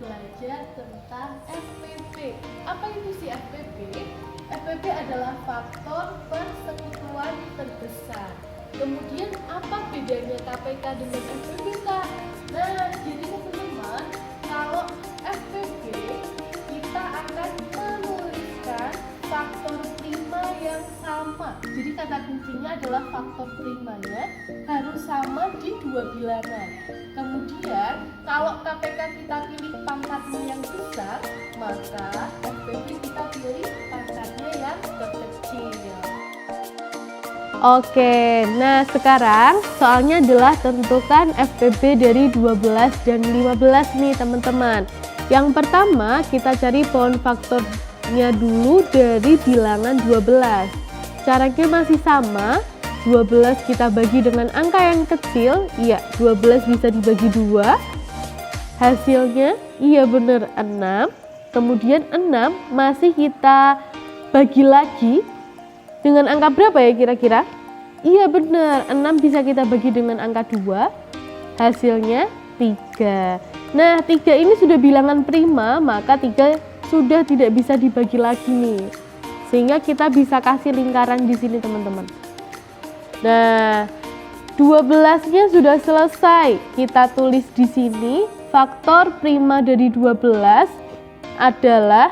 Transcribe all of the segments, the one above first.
belajar tentang FPP. Apa itu sih FPP? FPP adalah faktor persekutuan terbesar. Kemudian apa bedanya KPK dengan FPP, Kak? Nah, jadi teman-teman, kalau FPP kita akan menuliskan faktor prima yang sama. Jadi kata kuncinya adalah faktor primanya harus sama di dua bilangan. Kemudian kalau KPK kita pilih pangkatnya yang besar, maka FPP kita pilih pangkatnya yang terkecil. Oke, nah sekarang soalnya adalah tentukan FPP dari 12 dan 15 nih teman-teman. Yang pertama kita cari pohon faktornya dulu dari bilangan 12. Caranya masih sama, 12 kita bagi dengan angka yang kecil, iya 12 bisa dibagi 2. Hasilnya, iya bener 6. Kemudian 6 masih kita bagi lagi dengan angka berapa ya kira-kira? Iya benar, 6 bisa kita bagi dengan angka 2, hasilnya 3. Nah 3 ini sudah bilangan prima, maka 3 sudah tidak bisa dibagi lagi nih. Sehingga kita bisa kasih lingkaran di sini teman-teman. Nah 12-nya sudah selesai, kita tulis di sini faktor prima dari 12 adalah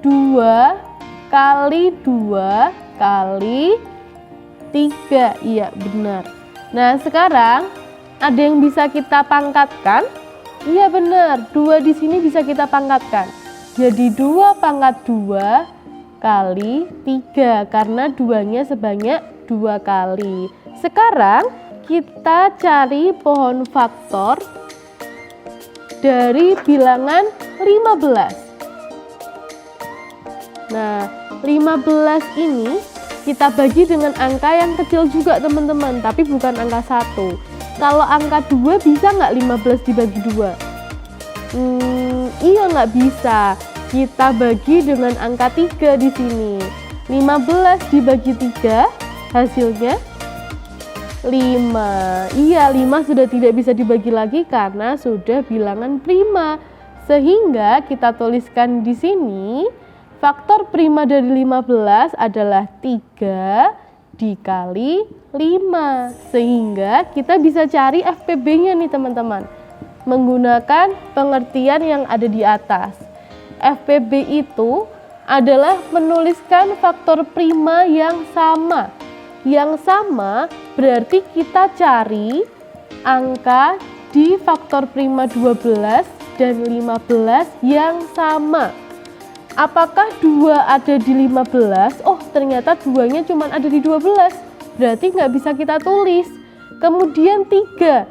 2 kali 2 kali 3, iya benar. Nah sekarang ada yang bisa kita pangkatkan? Iya benar, 2 di sini bisa kita pangkatkan. Jadi 2 pangkat 2 kali 3 karena 2-nya sebanyak 2 kali. Sekarang kita cari pohon faktor dari bilangan 15. Nah 15 ini kita bagi dengan angka yang kecil juga teman-teman, tapi bukan angka 1. Kalau angka 2 bisa nggak 15 dibagi 2? Iya nggak bisa. Kita bagi dengan angka 3 di sini. 15 dibagi 3 hasilnya 5. Iya 5 sudah tidak bisa dibagi lagi karena sudah bilangan prima. Sehingga kita tuliskan di sini faktor prima dari 15 adalah 3 dikali 5. Sehingga kita bisa cari FPB-nya nih teman-teman. Menggunakan pengertian yang ada di atas. FPB itu adalah menuliskan faktor prima yang sama. Yang sama berarti kita cari angka di faktor prima 12 dan 15 yang sama. Apakah 2 ada di 15? Oh ternyata 2-nya cuma ada di 12. Berarti nggak bisa kita tulis. Kemudian 3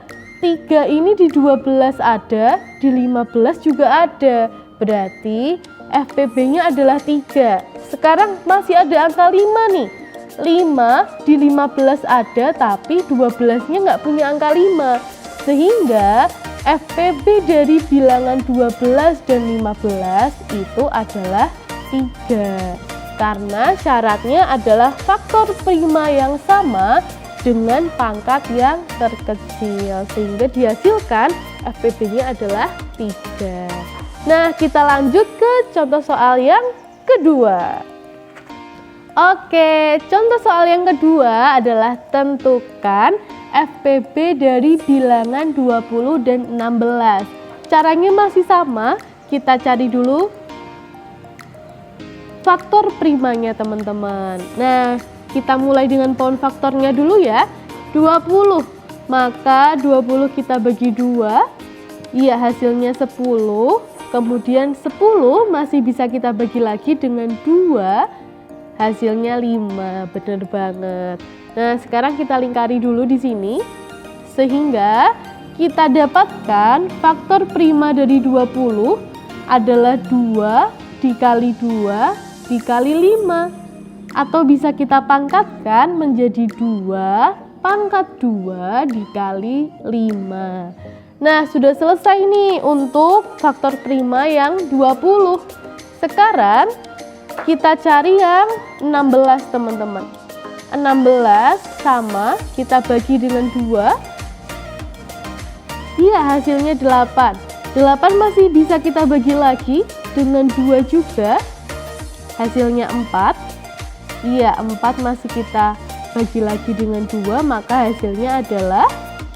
ini di 12 ada, di 15 juga ada. Berarti FPB-nya adalah 3. Sekarang masih ada angka 5 nih. 5 di 15 ada, tapi 12-nya nggak punya angka 5. Sehingga FPB dari bilangan 12 dan 15 itu adalah 3. Karena syaratnya adalah faktor prima yang sama dengan pangkat yang terkecil. Sehingga dihasilkan FPB-nya adalah 3. Nah, kita lanjut ke contoh soal yang kedua. Oke, contoh soal yang kedua adalah tentukan FPB dari bilangan 20 dan 16. Caranya masih sama, kita cari dulu faktor primanya teman-teman. Nah, kita mulai dengan pohon faktornya dulu ya. 20, maka 20 kita bagi 2, iya hasilnya 10. Kemudian 10 masih bisa kita bagi lagi dengan 2, hasilnya 5, bener banget. Nah, sekarang kita lingkari dulu di sini. Sehingga kita dapatkan faktor prima dari 20 adalah 2 dikali 2 dikali 5. Atau bisa kita pangkatkan menjadi 2 pangkat 2 dikali 5. Nah, sudah selesai nih untuk faktor prima yang 20. Sekarang kita cari yang 16 teman-teman. 16 sama kita bagi dengan 2. Iya hasilnya 8. 8 masih bisa kita bagi lagi dengan 2 juga. Hasilnya 4. Iya, 4 masih kita bagi lagi dengan 2, maka hasilnya adalah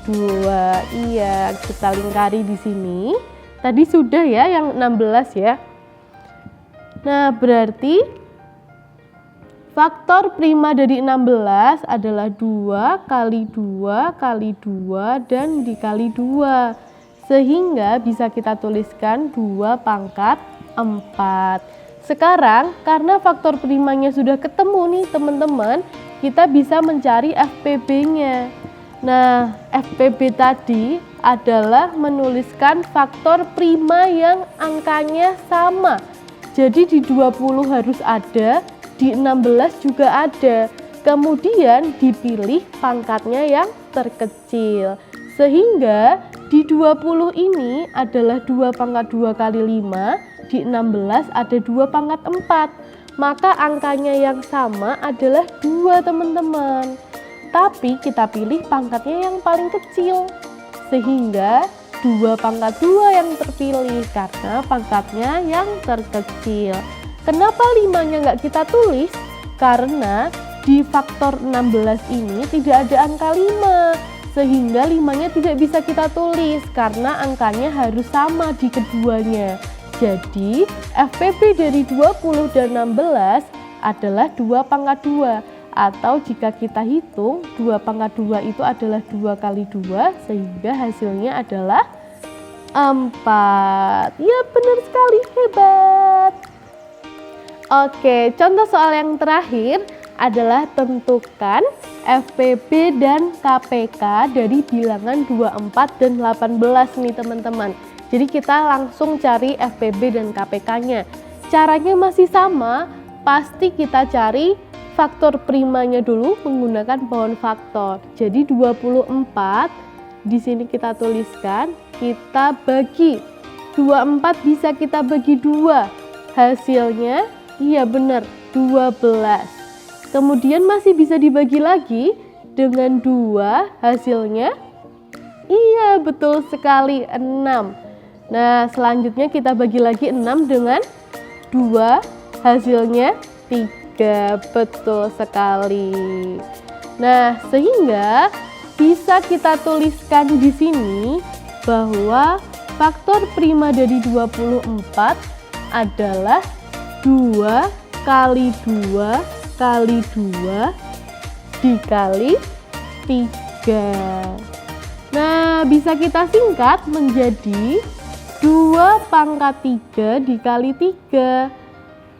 2. Iya, kita lingkari di sini. Tadi sudah ya yang 16 ya. Nah, berarti faktor prima dari 16 adalah 2 kali 2 kali 2 dan dikali 2. Sehingga bisa kita tuliskan 2 pangkat 4. Sekarang karena faktor primanya sudah ketemu nih teman-teman, kita bisa mencari FPB-nya. Nah, FPB tadi adalah menuliskan faktor prima yang angkanya sama. Jadi di 20 harus ada, di 16 juga ada. Kemudian dipilih pangkatnya yang terkecil. Sehingga di 20 ini adalah 2 pangkat 2 kali 5, di 16 ada 2 pangkat 4. Maka angkanya yang sama adalah 2 teman-teman. Tapi kita pilih pangkatnya yang paling kecil. Sehingga 2 pangkat 2 yang terpilih karena pangkatnya yang terkecil. Kenapa 5-nya nggak kita tulis? Karena di faktor 16 ini tidak ada angka 5. Sehingga 5-nya tidak bisa kita tulis karena angkanya harus sama di keduanya. Jadi FPB dari 20 dan 16 adalah 2 pangkat 2. Atau jika kita hitung 2 pangkat 2 itu adalah 2 kali 2 sehingga hasilnya adalah 4. Ya benar sekali, hebat. Oke, contoh soal yang terakhir adalah tentukan FPB dan KPK dari bilangan 24 dan 18 nih teman-teman. Jadi kita langsung cari FPB dan KPK-nya. Caranya masih sama, pasti kita cari faktor primanya dulu menggunakan pohon faktor. Jadi 24 di sini kita tuliskan, kita bagi 24 bisa kita bagi 2. Hasilnya iya benar 12. Kemudian masih bisa dibagi lagi dengan 2, hasilnya iya betul sekali 6. Nah, selanjutnya kita bagi lagi 6 dengan 2, hasilnya 3. Betul sekali. Nah, sehingga bisa kita tuliskan di sini bahwa faktor prima dari 24 adalah 2 kali 2 kali 2 dikali 3. Nah, bisa kita singkat menjadi 2 pangkat 3 dikali 3.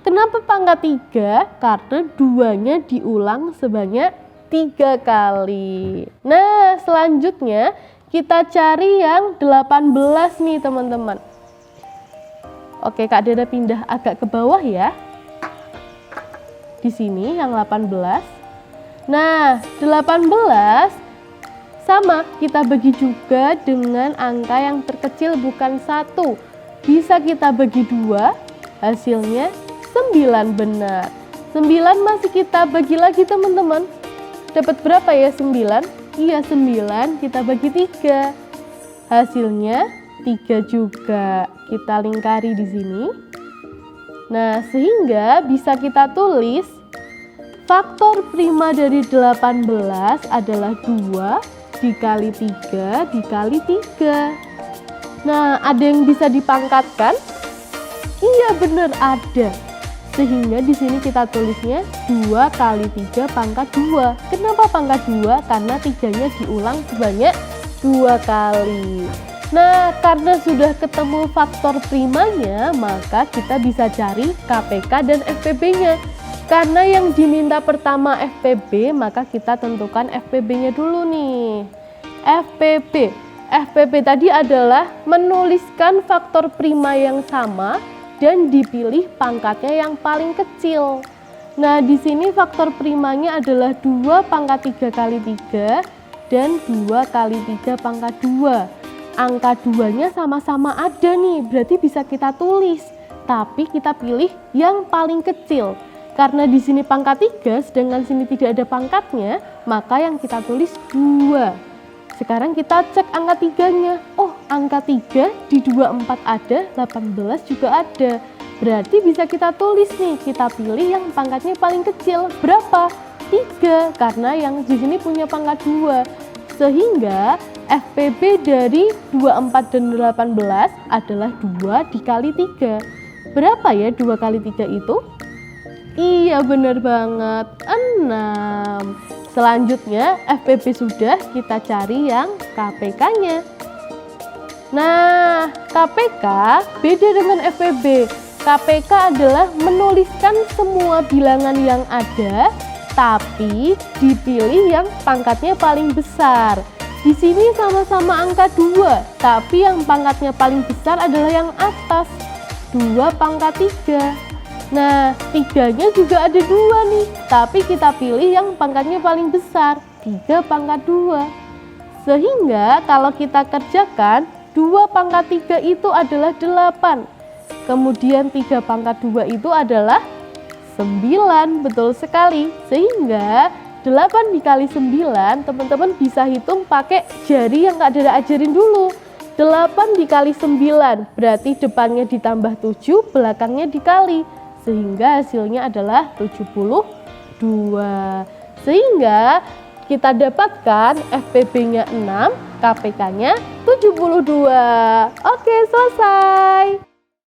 Kenapa pangkat 3? Karena 2-nya diulang sebanyak 3 kali. Nah, selanjutnya kita cari yang 18 nih teman-teman. Oke, Kak Dada pindah agak ke bawah ya. Di sini yang 18. Nah, 18 sama kita bagi juga dengan angka yang terkecil bukan 1. Bisa kita bagi 2, hasilnya 9 benar. 9 masih kita bagi lagi teman-teman. Dapat berapa ya 9? Iya 9 kita bagi 3. Hasilnya 3 juga. Kita lingkari di sini. Nah, sehingga bisa kita tulis faktor prima dari 18 adalah 2 dikali 3 dikali 3. Nah, ada yang bisa dipangkatkan? Iya benar ada. Sehingga di sini kita tulisnya 2 kali 3 pangkat 2. Kenapa pangkat 2? Karena 3-nya diulang sebanyak 2 kali. Nah, karena sudah ketemu faktor primanya, maka kita bisa cari KPK dan FPB-nya. Karena yang diminta pertama FPB, maka kita tentukan FPB-nya dulu nih. FPB tadi adalah menuliskan faktor prima yang sama dan dipilih pangkatnya yang paling kecil. Nah, di sini faktor primanya adalah 2 pangkat 3 kali 3 dan 2 kali 3 pangkat 2. Angka 2-nya sama-sama ada nih, berarti bisa kita tulis. Tapi kita pilih yang paling kecil. Karena di sini pangkat 3, sedangkan sini tidak ada pangkatnya, maka yang kita tulis 2. Sekarang kita cek angka 3-nya. Oh, angka 3 di 24 ada, 18 juga ada. Berarti bisa kita tulis nih, kita pilih yang pangkatnya paling kecil. Berapa? 3, karena yang di sini punya pangkat 2. Sehingga FPB dari 24 dan 18 adalah 2 dikali 3. Berapa ya 2 kali 3 itu? Iya benar banget, 6. Selanjutnya FPB sudah, kita cari yang KPK-nya. Nah, KPK beda dengan FPB. KPK adalah menuliskan semua bilangan yang ada, tapi dipilih yang pangkatnya paling besar. Di sini sama-sama angka 2, tapi yang pangkatnya paling besar adalah yang atas, 2 pangkat 3. Nah, 3-nya juga ada 2 nih, tapi kita pilih yang pangkatnya paling besar, 3 pangkat 2. Sehingga kalau kita kerjakan, 2 pangkat 3 itu adalah 8. Kemudian 3 pangkat 2 itu adalah 9, betul sekali. Sehingga 8 dikali 9, teman-teman bisa hitung pakai jari yang Kak Dara ajarin dulu. 8 dikali 9, berarti depannya ditambah 7, belakangnya dikali. Sehingga hasilnya adalah 72. Sehingga kita dapatkan FPB-nya 6, KPK-nya 72. Oke, selesai.